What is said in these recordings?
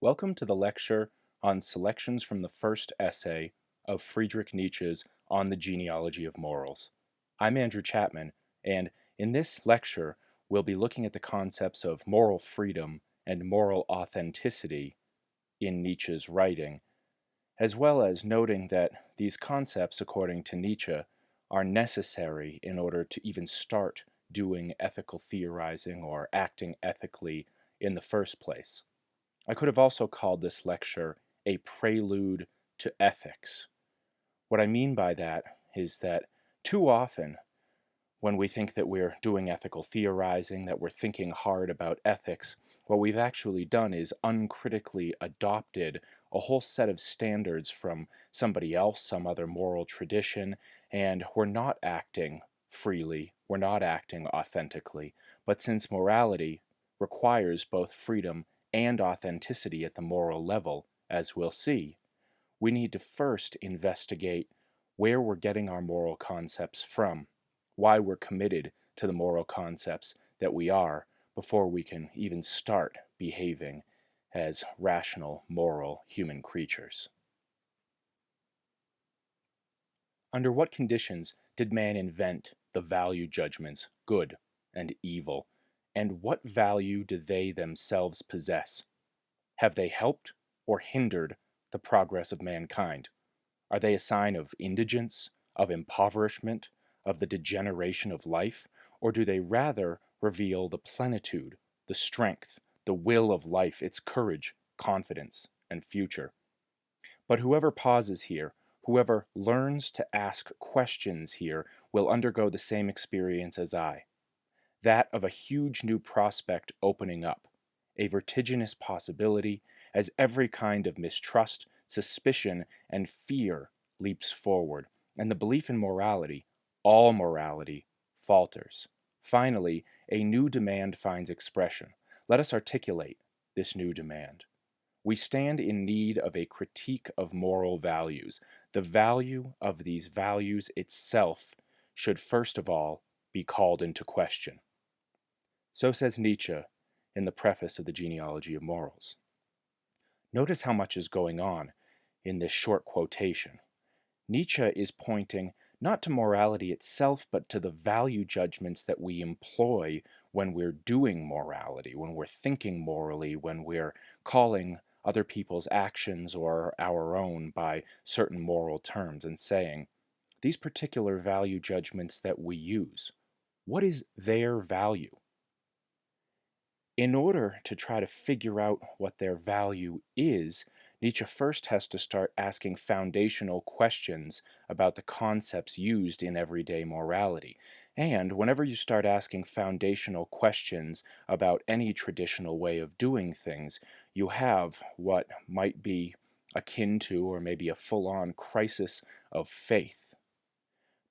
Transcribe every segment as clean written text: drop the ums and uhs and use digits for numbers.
Welcome to the lecture on selections from the first essay of Friedrich Nietzsche's On the Genealogy of Morals. I'm Andrew Chapman, and in this lecture, we'll be looking at the concepts of moral freedom and moral authenticity in Nietzsche's writing, as well as noting that these concepts, according to Nietzsche, are necessary in order to even start doing ethical theorizing or acting ethically in the first place. I could have also called this lecture a prelude to ethics. What I mean by that is that too often, when we think that we're doing ethical theorizing, that we're thinking hard about ethics, what we've actually done is uncritically adopted a whole set of standards from somebody else, some other moral tradition, and we're not acting freely, we're not acting authentically. But since morality requires both freedom and authenticity at the moral level, as we'll see, we need to first investigate where we're getting our moral concepts from, why we're committed to the moral concepts that we are, before we can even start behaving as rational, moral human creatures. Under what conditions did man invent the value judgments good and evil, and what value do they themselves possess? Have they helped or hindered the progress of mankind? Are they a sign of indigence, of impoverishment, of the degeneration of life, or do they rather reveal the plenitude, the strength, the will of life, its courage, confidence, and future? But whoever pauses here, whoever learns to ask questions here, will undergo the same experience as I, that of a huge new prospect opening up, a vertiginous possibility, as every kind of mistrust, suspicion, and fear leaps forward, and the belief in morality, all morality, falters. Finally, a new demand finds expression. Let us articulate this new demand. We stand in need of a critique of moral values. The value of these values itself should first of all be called into question. So says Nietzsche in the preface of the Genealogy of Morals. Notice how much is going on in this short quotation. Nietzsche is pointing not to morality itself, but to the value judgments that we employ when we're doing morality, when we're thinking morally, when we're calling other people's actions or our own by certain moral terms, and saying, these particular value judgments that we use, what is their value? In order to try to figure out what their value is, Nietzsche first has to start asking foundational questions about the concepts used in everyday morality. And whenever you start asking foundational questions about any traditional way of doing things, you have what might be akin to, or maybe a full-on crisis of faith.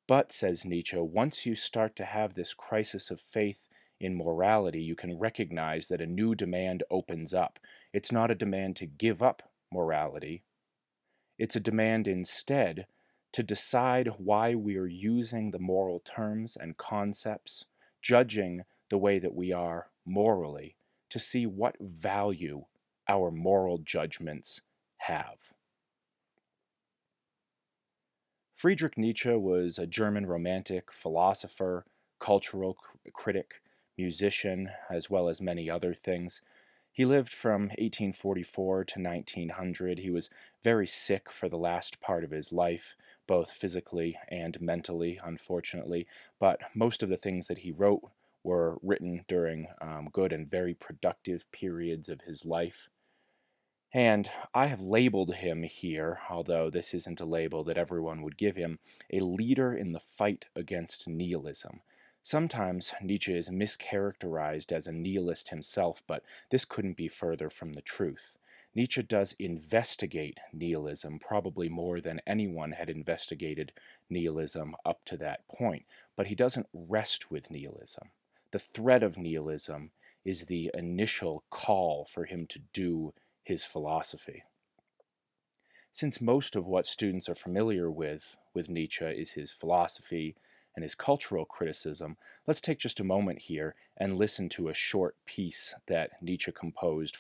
But, says Nietzsche, once you start to have this crisis of faith in morality, you can recognize that a new demand opens up. It's not a demand to give up morality. It's a demand instead to decide why we are using the moral terms and concepts, judging the way that we are morally, to see what value our moral judgments have. Friedrich Nietzsche was a German romantic, philosopher, cultural critic, musician, as well as many other things. He lived from 1844 to 1900. He was very sick for the last part of his life, both physically and mentally, unfortunately, but most of the things that he wrote were written during good and very productive periods of his life. And I have labeled him here, although this isn't a label that everyone would give him, a leader in the fight against nihilism. Sometimes Nietzsche is mischaracterized as a nihilist himself, but this couldn't be further from the truth. Nietzsche does investigate nihilism, probably more than anyone had investigated nihilism up to that point, but he doesn't rest with nihilism. The threat of nihilism is the initial call for him to do his philosophy. Since most of what students are familiar with Nietzsche is his philosophy and his cultural criticism, let's take just a moment here and listen to a short piece that Nietzsche composed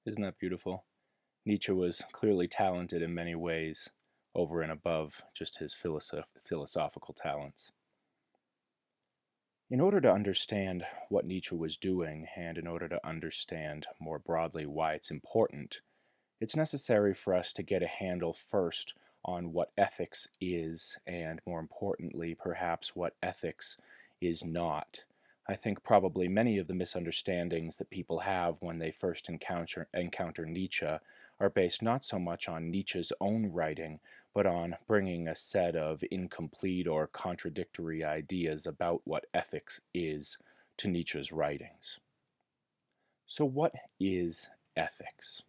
Isn't that beautiful? Nietzsche was clearly talented in many ways, over and above just his philosophical talents. In order to understand what Nietzsche was doing, and in order to understand more broadly why it's important, it's necessary for us to get a handle first on what ethics is, and more importantly, perhaps what ethics is not. I think probably many of the misunderstandings that people have when they first encounter Nietzsche are based not so much on Nietzsche's own writing, but on bringing a set of incomplete or contradictory ideas about what ethics is to Nietzsche's writings. So, what is ethics?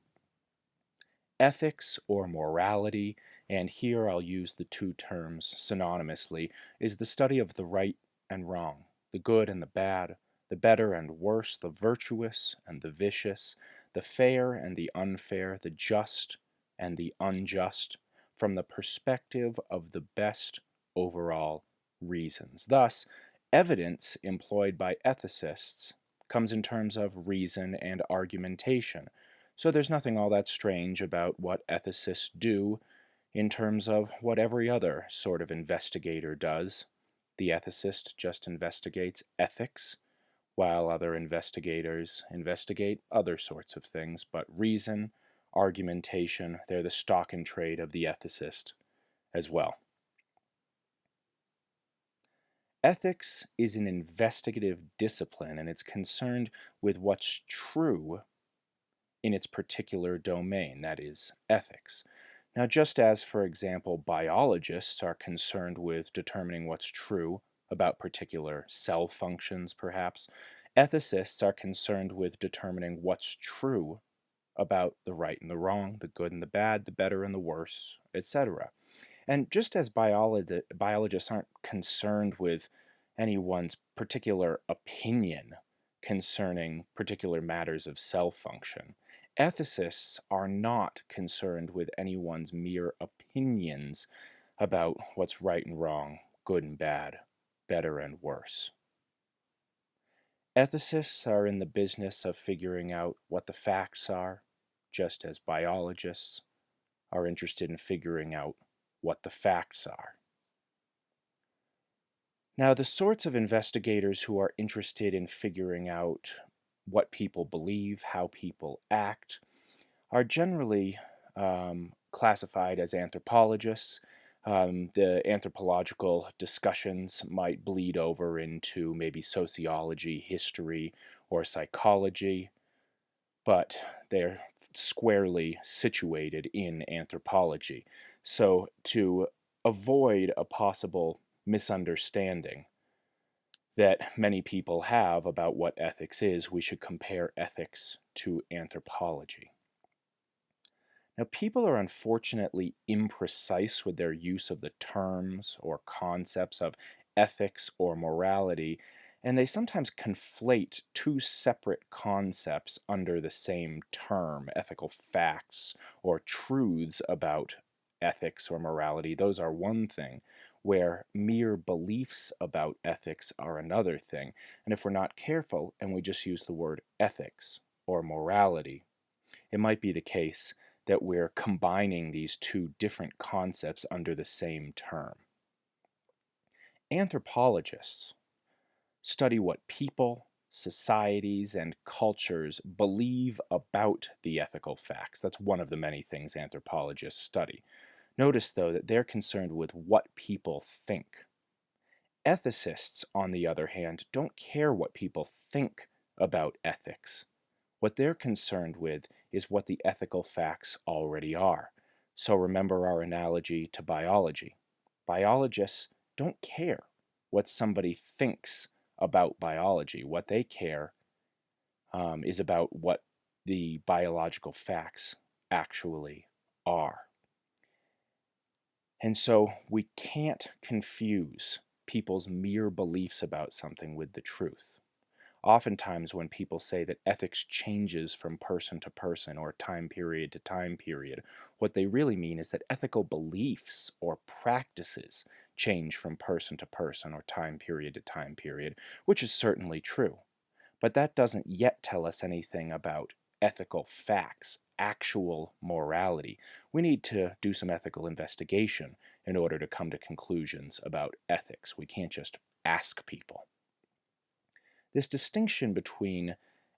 Ethics or morality, and here I'll use the two terms synonymously, is the study of the right and wrong, the good and the bad, the better and worse, the virtuous and the vicious, the fair and the unfair, the just and the unjust, from the perspective of the best overall reasons. Thus, evidence employed by ethicists comes in terms of reason and argumentation. So there's nothing all that strange about what ethicists do in terms of what every other sort of investigator does. The ethicist just investigates ethics, while other investigators investigate other sorts of things, but reason, argumentation, they're the stock and trade of the ethicist as well. Ethics is an investigative discipline, and it's concerned with what's true in its particular domain, that is, ethics. Now, just as, for example, biologists are concerned with determining what's true about particular cell functions, perhaps, ethicists are concerned with determining what's true about the right and the wrong, the good and the bad, the better and the worse, etc. And just as biologists aren't concerned with anyone's particular opinion concerning particular matters of cell function. Ethicists are not concerned with anyone's mere opinions about what's right and wrong, good and bad, better and worse. Ethicists are in the business of figuring out what the facts are, just as biologists are interested in figuring out what the facts are. Now, the sorts of investigators who are interested in figuring out what people believe, how people act, are generally classified as anthropologists. The anthropological discussions might bleed over into maybe sociology, history, or psychology, but they're squarely situated in anthropology. So to avoid a possible misunderstanding that many people have about what ethics is, we should compare ethics to anthropology. Now, people are unfortunately imprecise with their use of the terms or concepts of ethics or morality, and they sometimes conflate two separate concepts under the same term, ethical facts or truths about ethics or morality. Those are one thing, where mere beliefs about ethics are another thing. And if we're not careful and we just use the word ethics or morality, it might be the case that we're combining these two different concepts under the same term. Anthropologists study what people, societies, and cultures believe about the ethical facts. That's one of the many things anthropologists study. Notice, though, that they're concerned with what people think. Ethicists, on the other hand, don't care what people think about ethics. What they're concerned with is what the ethical facts already are. So remember our analogy to biology. Biologists don't care what somebody thinks about biology. What they care is about what the biological facts actually are. And so we can't confuse people's mere beliefs about something with the truth. Oftentimes when people say that ethics changes from person to person or time period to time period, what they really mean is that ethical beliefs or practices change from person to person or time period to time period, which is certainly true. But that doesn't yet tell us anything about ethical facts, actual morality. We need to do some ethical investigation in order to come to conclusions about ethics. We can't just ask people. This distinction between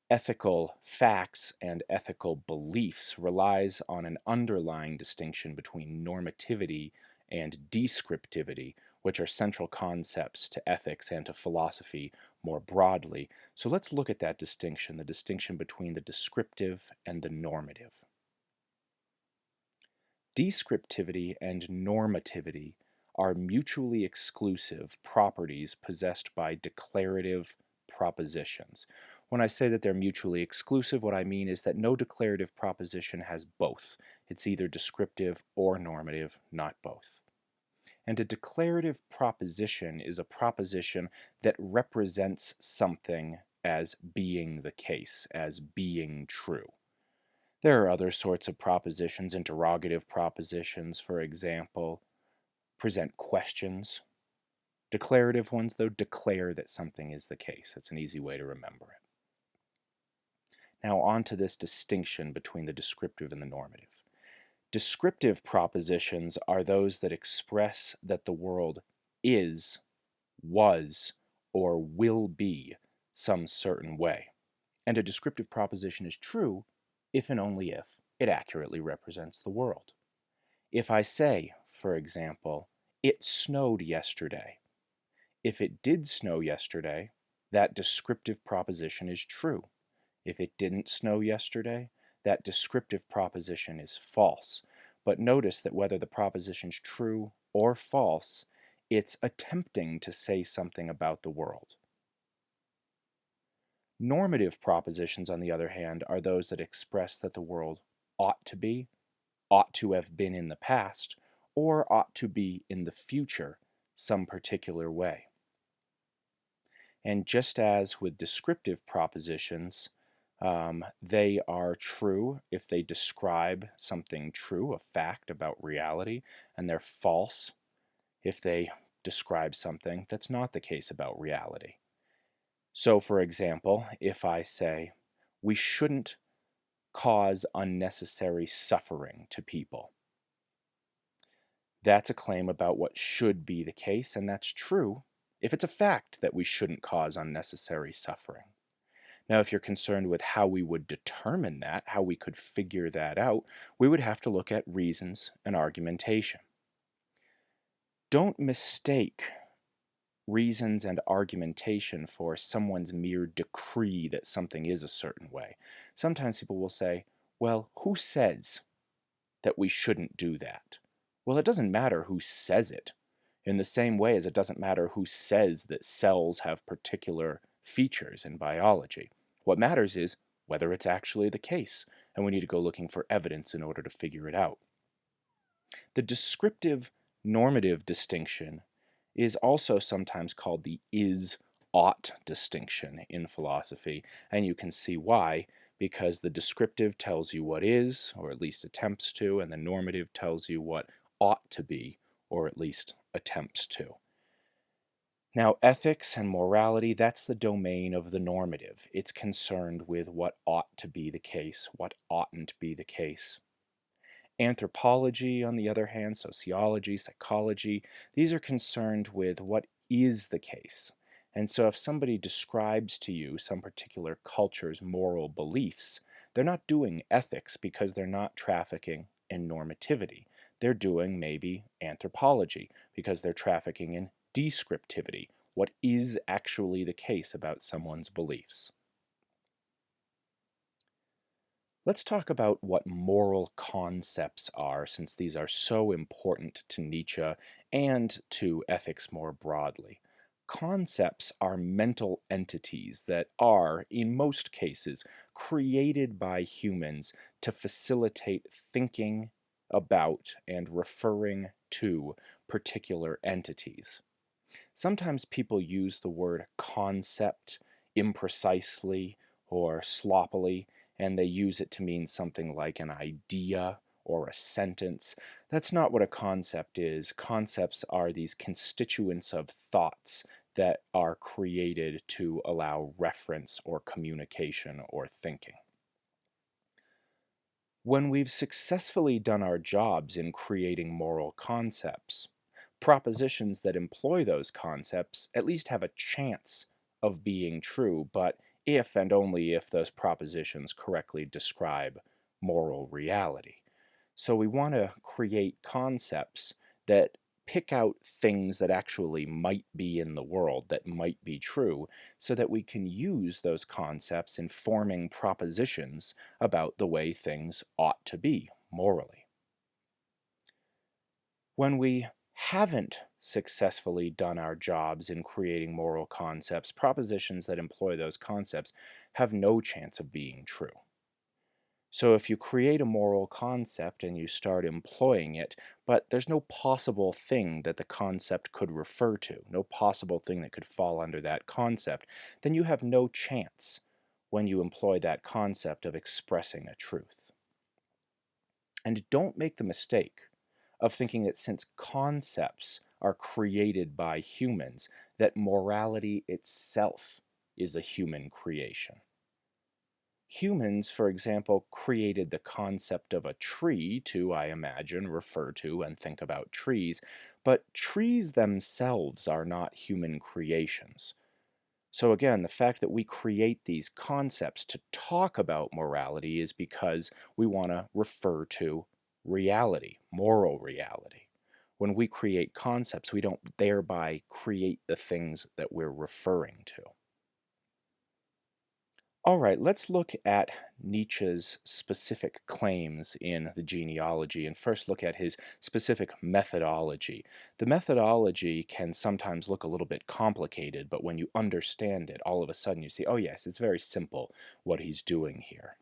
ethical facts and ethical beliefs relies on an underlying distinction between normativity and descriptivity, which are central concepts to ethics and to philosophy more broadly. So let's look at that distinction, the distinction between the descriptive and the normative. Descriptivity and normativity are mutually exclusive properties possessed by declarative propositions. When I say that they're mutually exclusive, what I mean is that no declarative proposition has both. It's either descriptive or normative, not both. And a declarative proposition is a proposition that represents something as being the case, as being true. There are other sorts of propositions. Interrogative propositions, for example, present questions. Declarative ones, though, declare that something is the case. That's an easy way to remember it. Now on to this distinction between the descriptive and the normative. Descriptive propositions are those that express that the world is, was, or will be some certain way. And a descriptive proposition is true if and only if it accurately represents the world. If I say, for example, it snowed yesterday, if it did snow yesterday, that descriptive proposition is true. If it didn't snow yesterday, that descriptive proposition is false. But notice that whether the proposition's true or false, it's attempting to say something about the world. Normative propositions, on the other hand, are those that express that the world ought to be, ought to have been in the past, or ought to be in the future some particular way. And just as with descriptive propositions, they are true if they describe something true, a fact about reality, and they're false if they describe something that's not the case about reality. So, for example, if I say, we shouldn't cause unnecessary suffering to people, that's a claim about what should be the case, and that's true if it's a fact that we shouldn't cause unnecessary suffering. Now, if you're concerned with how we would determine that, how we could figure that out, we would have to look at reasons and argumentation. Don't mistake reasons and argumentation for someone's mere decree that something is a certain way. Sometimes people will say, well, who says that we shouldn't do that? Well, it doesn't matter who says it, in the same way as it doesn't matter who says that cells have particular features in biology. What matters is whether it's actually the case, and we need to go looking for evidence in order to figure it out. The descriptive normative distinction is also sometimes called the is-ought distinction in philosophy, and you can see why, because the descriptive tells you what is, or at least attempts to, and the normative tells you what ought to be, or at least attempts to. Now, ethics and morality, that's the domain of the normative. It's concerned with what ought to be the case, what oughtn't be the case. Anthropology, on the other hand, sociology, psychology, these are concerned with what is the case. And so if somebody describes to you some particular culture's moral beliefs, they're not doing ethics because they're not trafficking in normativity. They're doing maybe anthropology because they're trafficking in descriptivity, what is actually the case about someone's beliefs. Let's talk about what moral concepts are, since these are so important to Nietzsche and to ethics more broadly. Concepts are mental entities that are, in most cases, created by humans to facilitate thinking about and referring to particular entities. Sometimes people use the word concept imprecisely or sloppily, and they use it to mean something like an idea or a sentence. That's not what a concept is. Concepts are these constituents of thoughts that are created to allow reference or communication or thinking. When we've successfully done our jobs in creating moral concepts, propositions that employ those concepts at least have a chance of being true, but if and only if those propositions correctly describe moral reality. So we want to create concepts that pick out things that actually might be in the world, that might be true, so that we can use those concepts in forming propositions about the way things ought to be morally. When we haven't successfully done our jobs in creating moral concepts, propositions that employ those concepts have no chance of being true. So if you create a moral concept and you start employing it, but there's no possible thing that the concept could refer to, no possible thing that could fall under that concept, then you have no chance when you employ that concept of expressing a truth. And don't make the mistake of thinking that since concepts are created by humans, that morality itself is a human creation. Humans, for example, created the concept of a tree to, I imagine, refer to and think about trees, but trees themselves are not human creations. So again, the fact that we create these concepts to talk about morality is because we want to refer to reality, moral reality. When we create concepts, we don't thereby create the things that we're referring to. All right, let's look at Nietzsche's specific claims in the Genealogy and first look at his specific methodology. The methodology can sometimes look a little bit complicated, but when you understand it, all of a sudden you see, oh yes, it's very simple what he's doing here.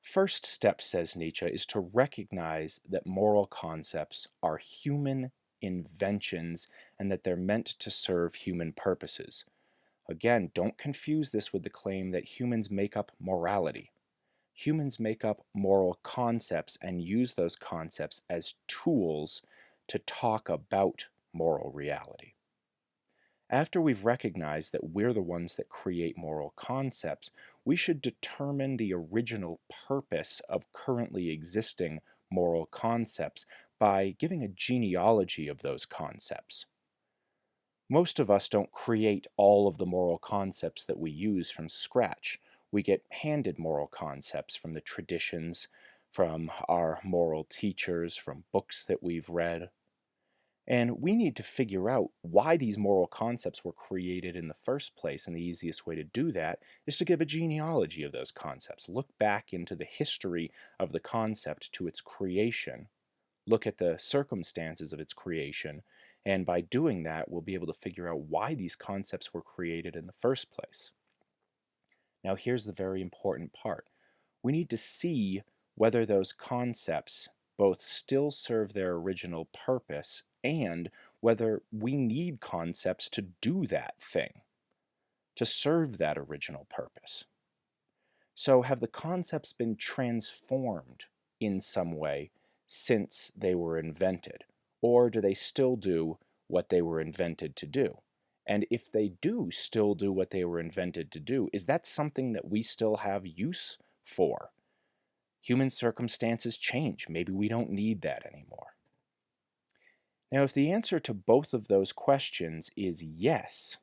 First step, says Nietzsche, is to recognize that moral concepts are human inventions and that they're meant to serve human purposes. Again, don't confuse this with the claim that humans make up morality. Humans make up moral concepts and use those concepts as tools to talk about moral reality. After we've recognized that we're the ones that create moral concepts, we should determine the original purpose of currently existing moral concepts by giving a genealogy of those concepts. Most of us don't create all of the moral concepts that we use from scratch. We get handed moral concepts from the traditions, from our moral teachers, from books that we've read. And we need to figure out why these moral concepts were created in the first place, and the easiest way to do that is to give a genealogy of those concepts. Look back into the history of the concept to its creation, look at the circumstances of its creation, and by doing that, we'll be able to figure out why these concepts were created in the first place. Now, here's the very important part. We need to see whether those concepts both still serve their original purpose and whether we need concepts to do that thing, to serve that original purpose. So, have the concepts been transformed in some way since they were invented? Or do they still do what they were invented to do? And if they do still do what they were invented to do, is that something that we still have use for? Human circumstances change. Maybe we don't need that anymore. Now, if the answer to both of those questions is yes,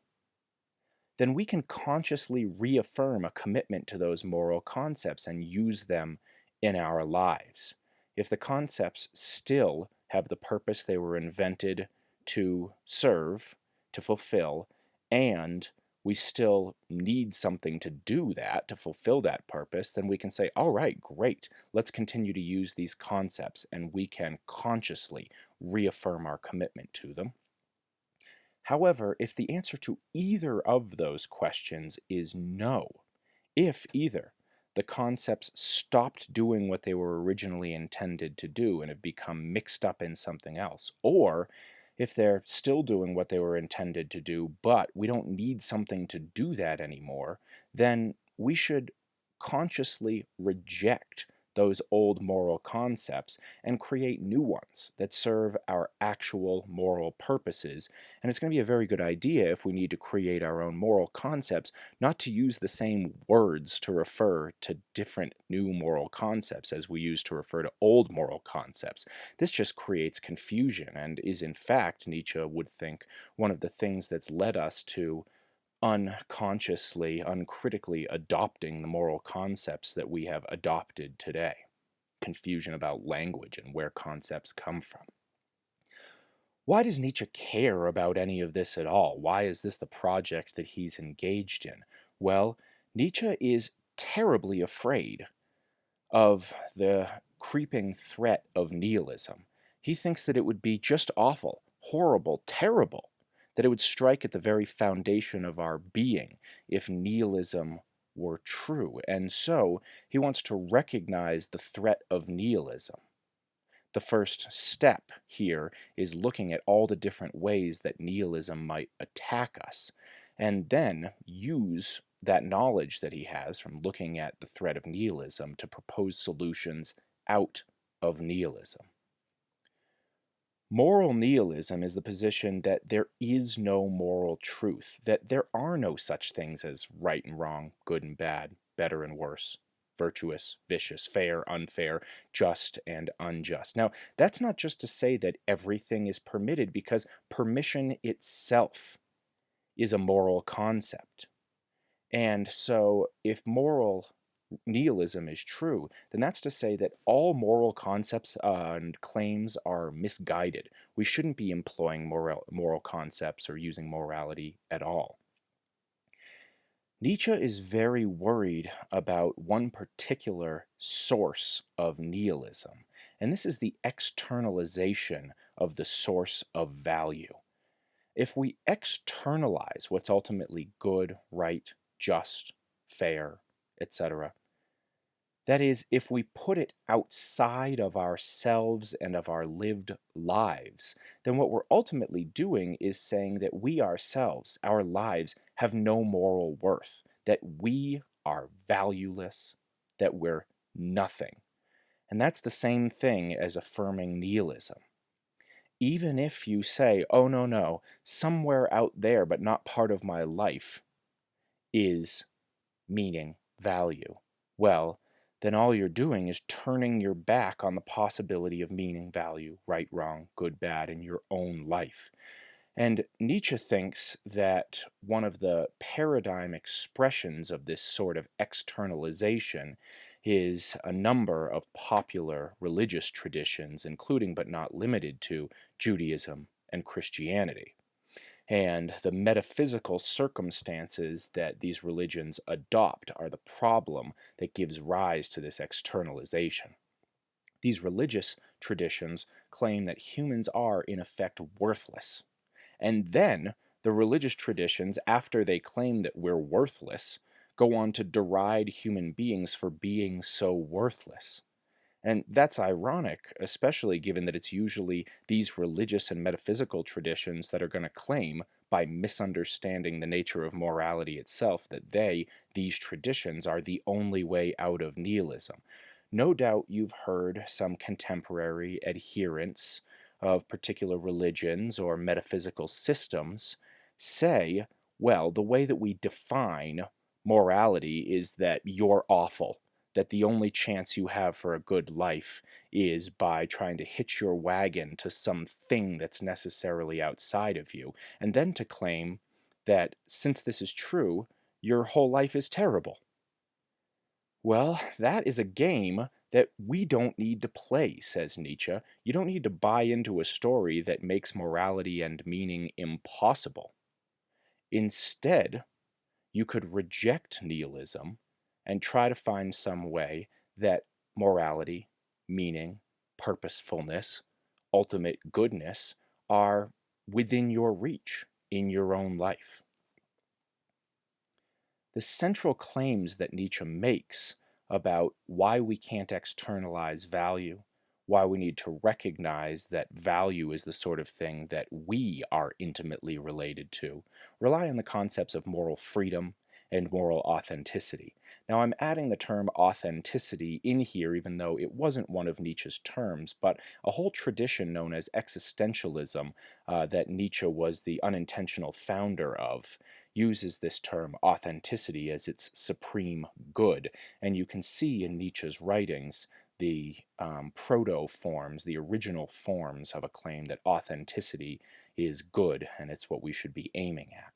then we can consciously reaffirm a commitment to those moral concepts and use them in our lives. If the concepts still have the purpose they were invented to serve, to fulfill, and we still need something to do that, to fulfill that purpose, then we can say, all right, great, let's continue to use these concepts, and we can consciously reaffirm our commitment to them. However, if the answer to either of those questions is no, if either the concepts stopped doing what they were originally intended to do and have become mixed up in something else, or if they're still doing what they were intended to do, but we don't need something to do that anymore, then we should consciously reject those old moral concepts and create new ones that serve our actual moral purposes. And it's going to be a very good idea if we need to create our own moral concepts, not to use the same words to refer to different new moral concepts as we use to refer to old moral concepts. This just creates confusion and is, in fact, Nietzsche would think, one of the things that's led us to unconsciously, uncritically adopting the moral concepts that we have adopted today. Confusion about language and where concepts come from. Why does Nietzsche care about any of this at all? Why is this the project that he's engaged in? Well, Nietzsche is terribly afraid of the creeping threat of nihilism. He thinks that it would be just awful, horrible, terrible, that it would strike at the very foundation of our being if nihilism were true. And so he wants to recognize the threat of nihilism. The first step here is looking at all the different ways that nihilism might attack us, and then use that knowledge that he has from looking at the threat of nihilism to propose solutions out of nihilism. Moral nihilism is the position that there is no moral truth, that there are no such things as right and wrong, good and bad, better and worse, virtuous, vicious, fair, unfair, just and unjust. Now, that's not just to say that everything is permitted, because permission itself is a moral concept. And so if moral nihilism is true, then that's to say that all moral concepts and claims are misguided. We shouldn't be employing moral concepts or using morality at all. Nietzsche is very worried about one particular source of nihilism, and this is the externalization of the source of value. If we externalize what's ultimately good, right, just, fair, etc., That is, if we put it outside of ourselves and of our lived lives, then what we're ultimately doing is saying that we ourselves, our lives, have no moral worth, that we are valueless, that we're nothing. And that's the same thing as affirming nihilism. Even if you say, oh, no, no, somewhere out there, but not part of my life, is meaning, value, well, then all you're doing is turning your back on the possibility of meaning, value, right, wrong, good, bad in your own life. And Nietzsche thinks that one of the paradigm expressions of this sort of externalization is a number of popular religious traditions, including but not limited to Judaism and Christianity, and the metaphysical circumstances that these religions adopt are the problem that gives rise to this externalization. These religious traditions claim that humans are, in effect, worthless. And then the religious traditions, after they claim that we're worthless, go on to deride human beings for being so worthless. And that's ironic, especially given that it's usually these religious and metaphysical traditions that are going to claim, by misunderstanding the nature of morality itself, that these traditions, are the only way out of nihilism. No doubt you've heard some contemporary adherents of particular religions or metaphysical systems say, well, the way that we define morality is that you're awful, that the only chance you have for a good life is by trying to hitch your wagon to something that's necessarily outside of you, and then to claim that since this is true, your whole life is terrible. Well, that is a game that we don't need to play, says Nietzsche. You don't need to buy into a story that makes morality and meaning impossible. Instead, you could reject nihilism and try to find some way that morality, meaning, purposefulness, ultimate goodness are within your reach in your own life. The central claims that Nietzsche makes about why we can't externalize value, why we need to recognize that value is the sort of thing that we are intimately related to, rely on the concepts of moral freedom and moral authenticity. Now, I'm adding the term authenticity in here, even though it wasn't one of Nietzsche's terms, but a whole tradition known as existentialism that Nietzsche was the unintentional founder of uses this term authenticity as its supreme good. And you can see in Nietzsche's writings the proto-forms, the original forms of a claim that authenticity is good, and it's what we should be aiming at.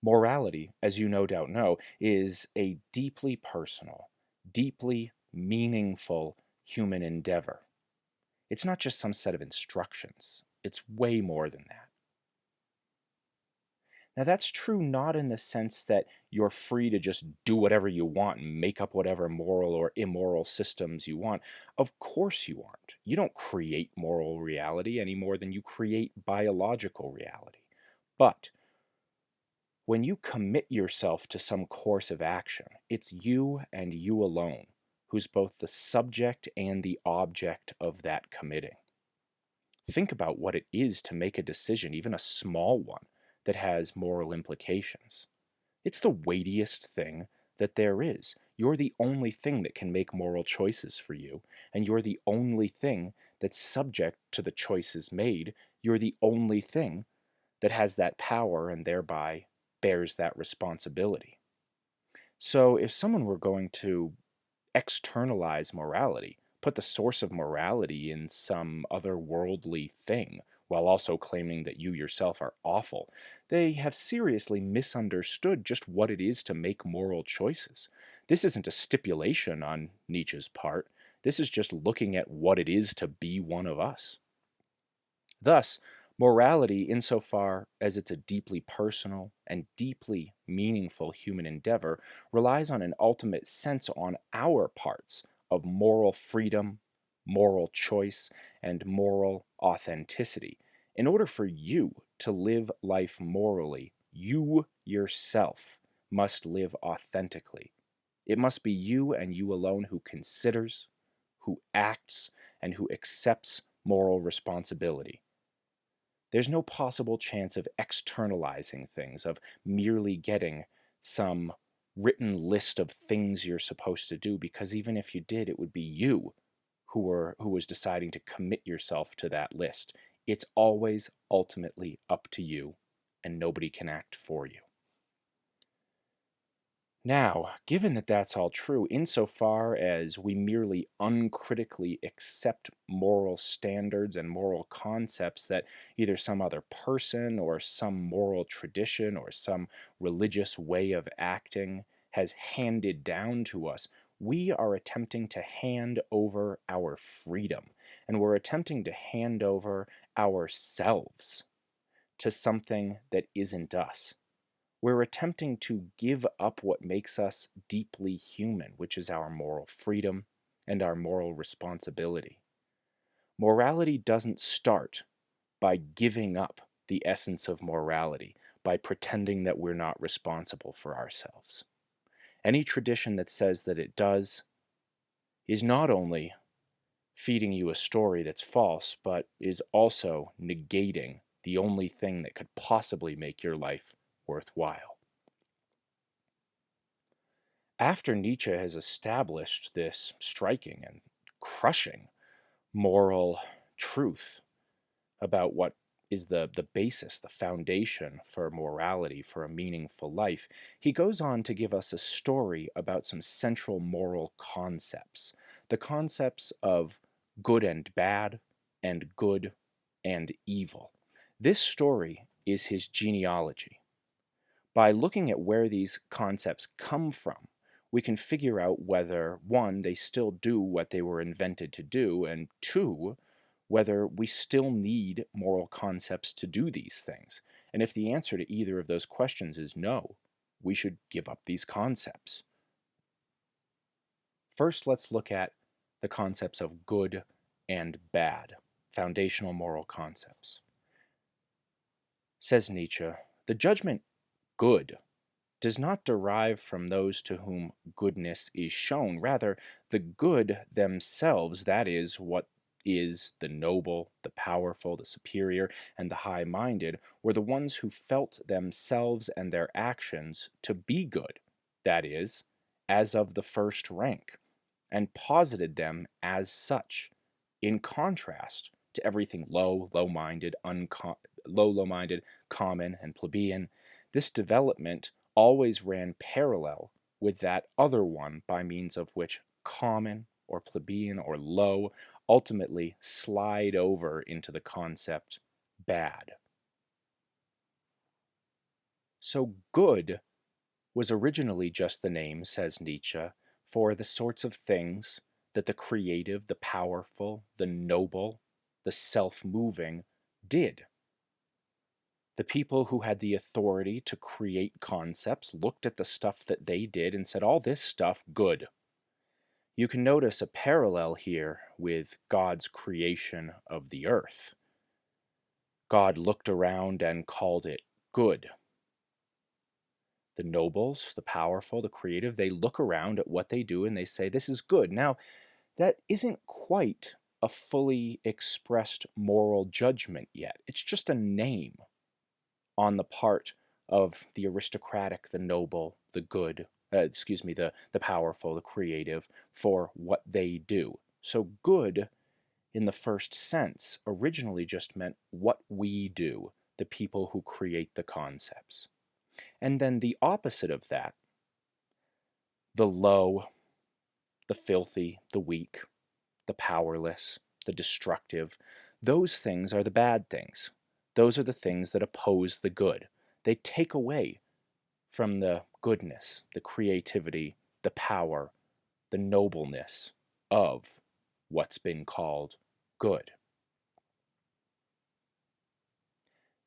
Morality, as you no doubt know, is a deeply personal, deeply meaningful human endeavor. It's not just some set of instructions. It's way more than that. Now, that's true not in the sense that you're free to just do whatever you want and make up whatever moral or immoral systems you want. Of course you aren't. You don't create moral reality any more than you create biological reality. But when you commit yourself to some course of action, it's you and you alone who's both the subject and the object of that committing. Think about what it is to make a decision, even a small one, that has moral implications. It's the weightiest thing that there is. You're the only thing that can make moral choices for you, and you're the only thing that's subject to the choices made. You're the only thing that has that power and thereby bears that responsibility. So if someone were going to externalize morality, put the source of morality in some otherworldly thing, while also claiming that you yourself are awful, they have seriously misunderstood just what it is to make moral choices. This isn't a stipulation on Nietzsche's part. This is just looking at what it is to be one of us. Thus, morality, insofar as it's a deeply personal and deeply meaningful human endeavor, relies on an ultimate sense on our parts of moral freedom, moral choice, and moral authenticity. In order for you to live life morally, you yourself must live authentically. It must be you and you alone who considers, who acts, and who accepts moral responsibility. There's no possible chance of externalizing things, of merely getting some written list of things you're supposed to do, because even if you did, it would be you who was deciding to commit yourself to that list. It's always ultimately up to you, and nobody can act for you. Now, given that that's all true, insofar as we merely uncritically accept moral standards and moral concepts that either some other person or some moral tradition or some religious way of acting has handed down to us, we are attempting to hand over our freedom, and we're attempting to hand over ourselves to something that isn't us. We're attempting to give up what makes us deeply human, which is our moral freedom and our moral responsibility. Morality doesn't start by giving up the essence of morality, by pretending that we're not responsible for ourselves. Any tradition that says that it does is not only feeding you a story that's false, but is also negating the only thing that could possibly make your life worthwhile. After Nietzsche has established this striking and crushing moral truth about what is the basis, the foundation for morality, for a meaningful life, he goes on to give us a story about some central moral concepts. The concepts of good and bad, and good and evil. This story is his genealogy. By looking at where these concepts come from, we can figure out whether, one, they still do what they were invented to do, and two, whether we still need moral concepts to do these things. And if the answer to either of those questions is no, we should give up these concepts. First, let's look at the concepts of good and bad, foundational moral concepts. Says Nietzsche, the judgment good does not derive from those to whom goodness is shown. Rather, the good themselves, that is, what is the noble, the powerful, the superior, and the high-minded, were the ones who felt themselves and their actions to be good, that is, as of the first rank, and posited them as such, in contrast to everything low-minded, low-minded, common, and plebeian. This development always ran parallel with that other one by means of which common or plebeian or low ultimately slide over into the concept bad. So good was originally just the name, says Nietzsche, for the sorts of things that the creative, the powerful, the noble, the self-moving did. The people who had the authority to create concepts looked at the stuff that they did and said, all this stuff, good. You can notice a parallel here with God's creation of the earth. God looked around and called it good. The nobles, the powerful, the creative, they look around at what they do and they say, this is good. Now, that isn't quite a fully expressed moral judgment yet. It's just a name on the part of the aristocratic, the noble, the good, the powerful, the creative, for what they do. So good, in the first sense, originally just meant what we do, the people who create the concepts. And then the opposite of that, the low, the filthy, the weak, the powerless, the destructive, those things are the bad things. Those are the things that oppose the good. They take away from the goodness, the creativity, the power, the nobleness of what's been called good.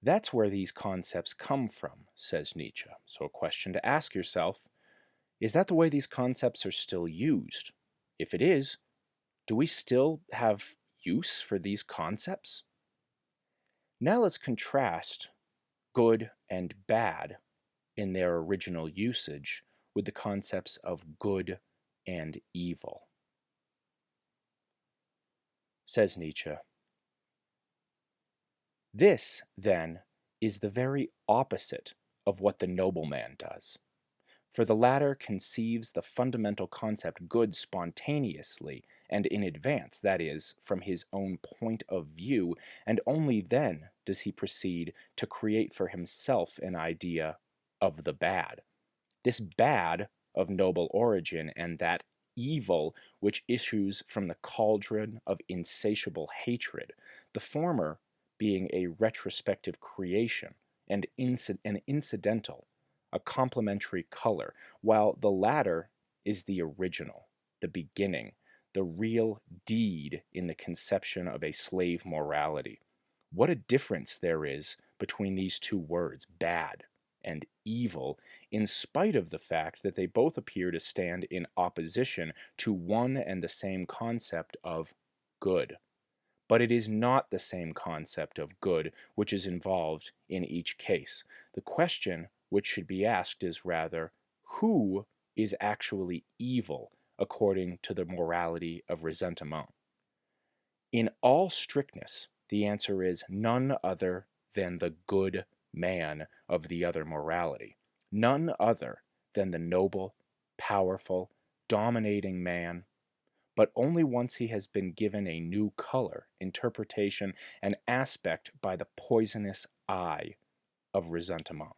That's where these concepts come from, says Nietzsche. So a question to ask yourself, is that the way these concepts are still used? If it is, do we still have use for these concepts? Now let's contrast good and bad in their original usage with the concepts of good and evil. Says Nietzsche, this, then, is the very opposite of what the nobleman does. For the latter conceives the fundamental concept good spontaneously and in advance, that is, from his own point of view, and only then does he proceed to create for himself an idea of the bad. This bad of noble origin and that evil which issues from the cauldron of insatiable hatred, the former being a retrospective creation and an incidental, a complementary color, while the latter is the original, the beginning, the real deed in the conception of a slave morality. What a difference there is between these two words, bad and evil, in spite of the fact that they both appear to stand in opposition to one and the same concept of good. But it is not the same concept of good which is involved in each case. The question which should be asked is rather, who is actually evil according to the morality of ressentiment? In all strictness, the answer is none other than the good man of the other morality, none other than the noble, powerful, dominating man, but only once he has been given a new color, interpretation, and aspect by the poisonous eye of ressentiment.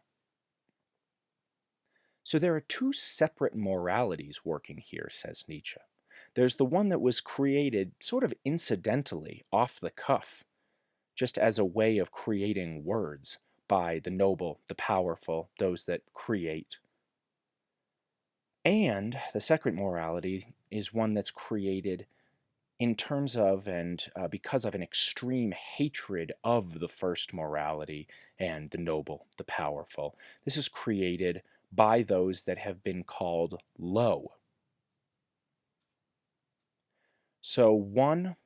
So there are two separate moralities working here, says Nietzsche. There's the one that was created sort of incidentally, off the cuff, just as a way of creating words by the noble, the powerful, those that create. And the second morality is one that's created in terms of and because of an extreme hatred of the first morality and the noble, the powerful. This is created by those that have been called low. So one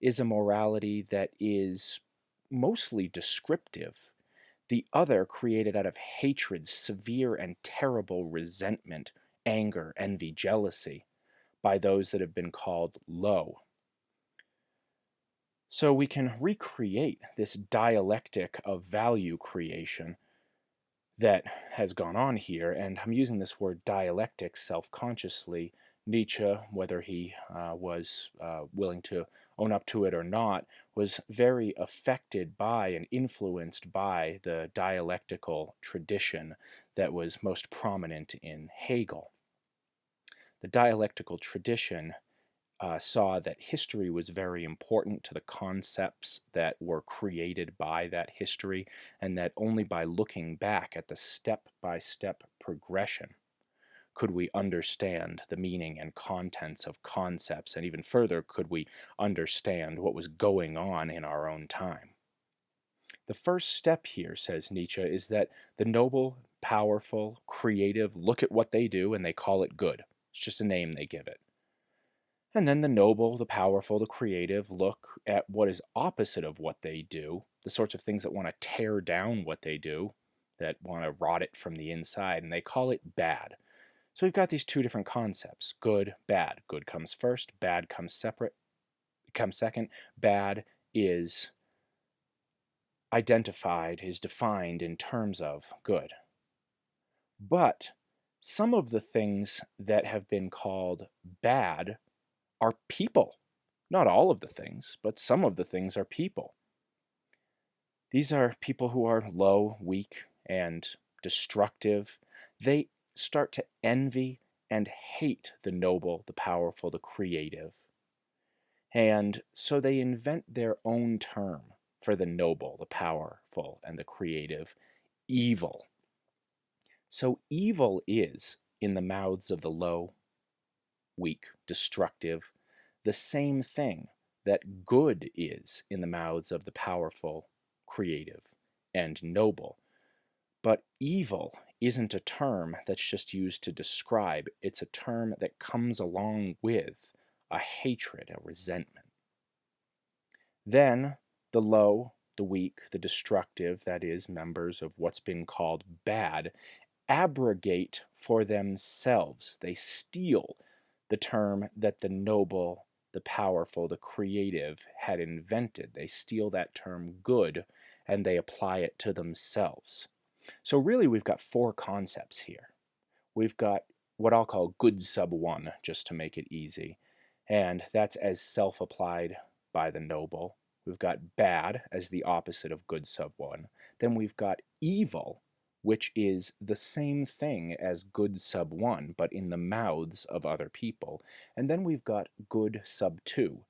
is a morality that is mostly descriptive. The other created out of hatred, severe and terrible resentment, anger, envy, jealousy by those that have been called low. So we can recreate this dialectic of value creation that has gone on here, and I'm using this word dialectic self-consciously. Nietzsche, whether he was willing to own up to it or not, was very affected by and influenced by the dialectical tradition that was most prominent in Hegel. The dialectical tradition saw that history was very important to the concepts that were created by that history, and that only by looking back at the step-by-step progression could we understand the meaning and contents of concepts, and even further could we understand what was going on in our own time. The first step here, says Nietzsche, is that the noble, powerful, creative look at what they do and they call it good. It's just a name they give it. And then the noble, the powerful, the creative look at what is opposite of what they do, the sorts of things that want to tear down what they do, that want to rot it from the inside, and they call it bad. So we've got these two different concepts, good, bad. Good comes first, bad comes second. Bad is identified, is defined in terms of good. But some of the things that have been called bad are people. Not all of the things, but some of the things are people. These are people who are low, weak, and destructive. They start to envy and hate the noble, the powerful, the creative. And so they invent their own term for the noble, the powerful, and the creative, evil. So evil is, in the mouths of the low, weak, destructive, the same thing that good is in the mouths of the powerful, creative, and noble. But evil isn't a term that's just used to describe. It's a term that comes along with a hatred, a resentment. Then the low, the weak, the destructive, that is, members of what's been called bad, abrogate for themselves. They steal the term that the noble, the powerful, the creative had invented. They steal that term good and they apply it to themselves. So really we've got four concepts here. We've got what I'll call good sub one, just to make it easy, and that's as self-applied by the noble. We've got bad as the opposite of good sub one. Then we've got evil, which is the same thing as good sub one, but in the mouths of other people. And then we've got good sub two,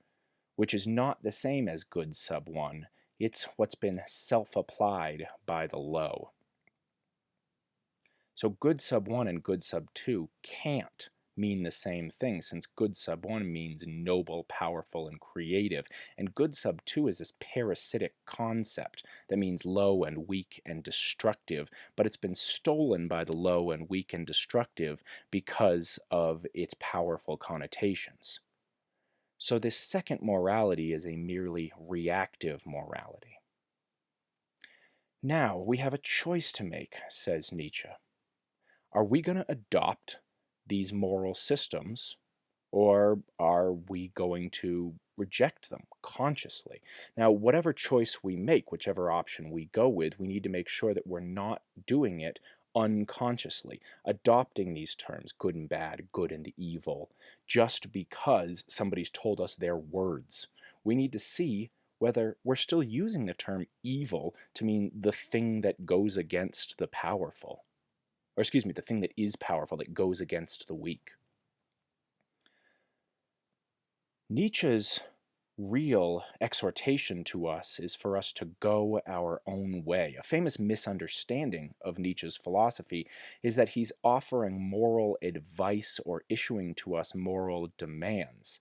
which is not the same as good sub one. It's what's been self-applied by the low. So good sub 1 and good sub 2 can't mean the same thing, since good sub 1 means noble, powerful, and creative, and good sub 2 is this parasitic concept that means low and weak and destructive, but it's been stolen by the low and weak and destructive because of its powerful connotations. So this second morality is a merely reactive morality. Now we have a choice to make, says Nietzsche. Are we going to adopt these moral systems, or are we going to reject them consciously? Now, whatever choice we make, whichever option we go with, we need to make sure that we're not doing it unconsciously, adopting these terms, good and bad, good and evil, just because somebody's told us their words. We need to see whether we're still using the term evil to mean the thing that goes against the powerful. Or excuse me, the thing that is powerful, that goes against the weak. Nietzsche's real exhortation to us is for us to go our own way. A famous misunderstanding of Nietzsche's philosophy is that he's offering moral advice or issuing to us moral demands.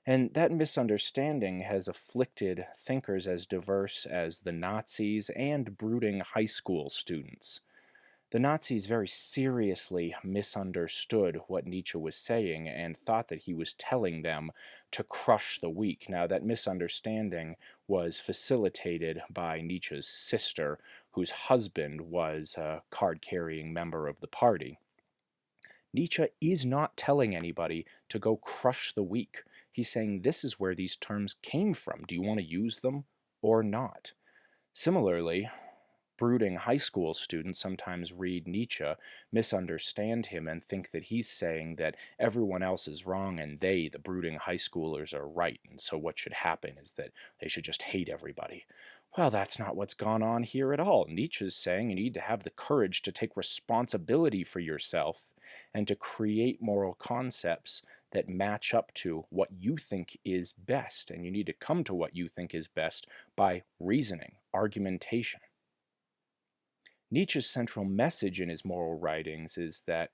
And that misunderstanding has afflicted thinkers as diverse as the Nazis and brooding high school students. The Nazis very seriously misunderstood what Nietzsche was saying and thought that he was telling them to crush the weak. Now, that misunderstanding was facilitated by Nietzsche's sister, whose husband was a card-carrying member of the party. Nietzsche is not telling anybody to go crush the weak. He's saying this is where these terms came from. Do you want to use them or not? Similarly, brooding high school students sometimes read Nietzsche, misunderstand him, and think that he's saying that everyone else is wrong and they, the brooding high schoolers, are right, and so what should happen is that they should just hate everybody. Well, that's not what's gone on here at all. Nietzsche's saying you need to have the courage to take responsibility for yourself and to create moral concepts that match up to what you think is best, and you need to come to what you think is best by reasoning, argumentation. Nietzsche's central message in his moral writings is that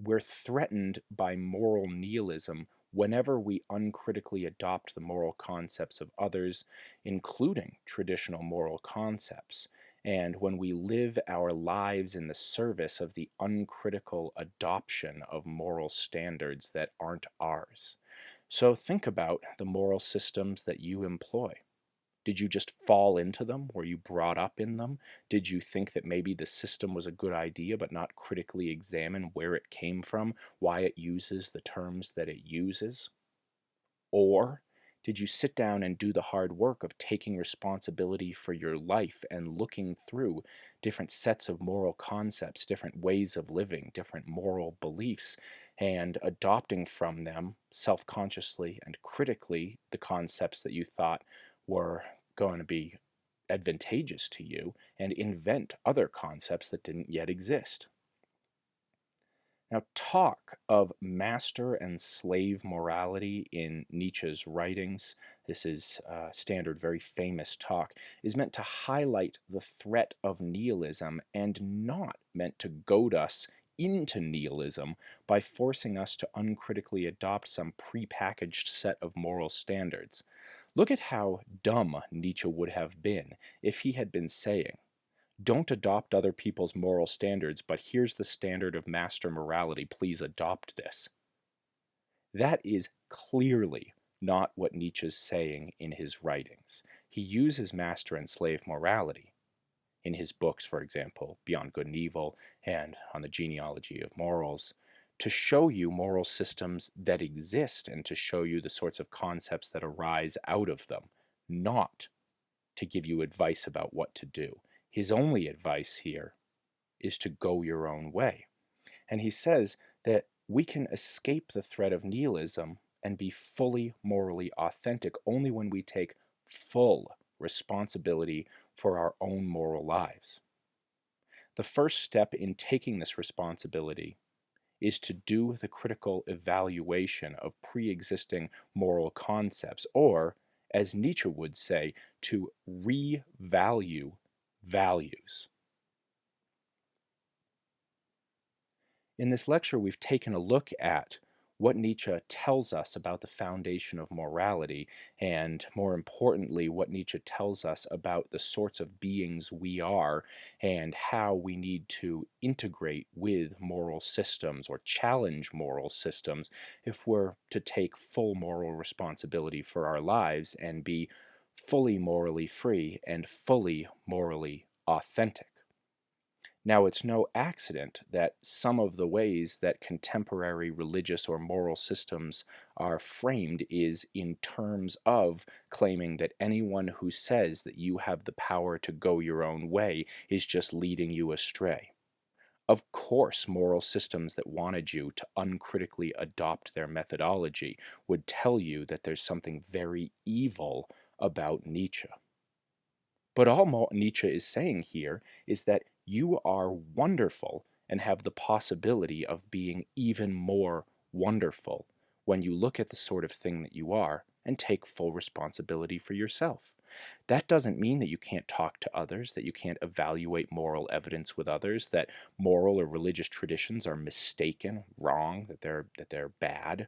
we're threatened by moral nihilism whenever we uncritically adopt the moral concepts of others, including traditional moral concepts, and when we live our lives in the service of the uncritical adoption of moral standards that aren't ours. So think about the moral systems that you employ. Did you just fall into them? Were you brought up in them? Did you think that maybe the system was a good idea but not critically examine where it came from, why it uses the terms that it uses? Or did you sit down and do the hard work of taking responsibility for your life and looking through different sets of moral concepts, different ways of living, different moral beliefs, and adopting from them self-consciously and critically the concepts that you thought were going to be advantageous to you, and invent other concepts that didn't yet exist? Now, talk of master and slave morality in Nietzsche's writings, this is standard, very famous talk, is meant to highlight the threat of nihilism and not meant to goad us into nihilism by forcing us to uncritically adopt some prepackaged set of moral standards. Look at how dumb Nietzsche would have been if he had been saying, don't adopt other people's moral standards, but here's the standard of master morality, please adopt this. That is clearly not what Nietzsche's saying in his writings. He uses master and slave morality. in his books, for example, Beyond Good and Evil and on the Genealogy of Morals, to show you moral systems that exist and to show you the sorts of concepts that arise out of them, not to give you advice about what to do. His only advice here is to go your own way. And he says that we can escape the threat of nihilism and be fully morally authentic only when we take full responsibility for our own moral lives. The first step in taking this responsibility is to do the critical evaluation of pre-existing moral concepts, or, as Nietzsche would say, to revalue values. In this lecture, we've taken a look at what Nietzsche tells us about the foundation of morality, and more importantly, what Nietzsche tells us about the sorts of beings we are and how we need to integrate with moral systems or challenge moral systems if we're to take full moral responsibility for our lives and be fully morally free and fully morally authentic. Now, it's no accident that some of the ways that contemporary religious or moral systems are framed is in terms of claiming that anyone who says that you have the power to go your own way is just leading you astray. Of course, moral systems that wanted you to uncritically adopt their methodology would tell you that there's something very evil about Nietzsche. But all Nietzsche is saying here is that you are wonderful and have the possibility of being even more wonderful when you look at the sort of thing that you are and take full responsibility for yourself. That doesn't mean that you can't talk to others, that you can't evaluate moral evidence with others, that moral or religious traditions are mistaken, wrong, that they're bad.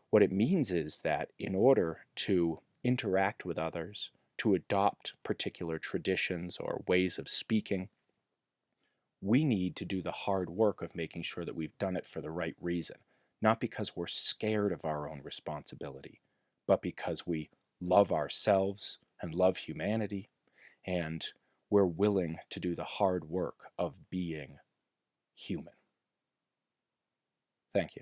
What it means is that in order to interact with others, to adopt particular traditions or ways of speaking, we need to do the hard work of making sure that we've done it for the right reason, not because we're scared of our own responsibility, but because we love ourselves and love humanity, and we're willing to do the hard work of being human. Thank you.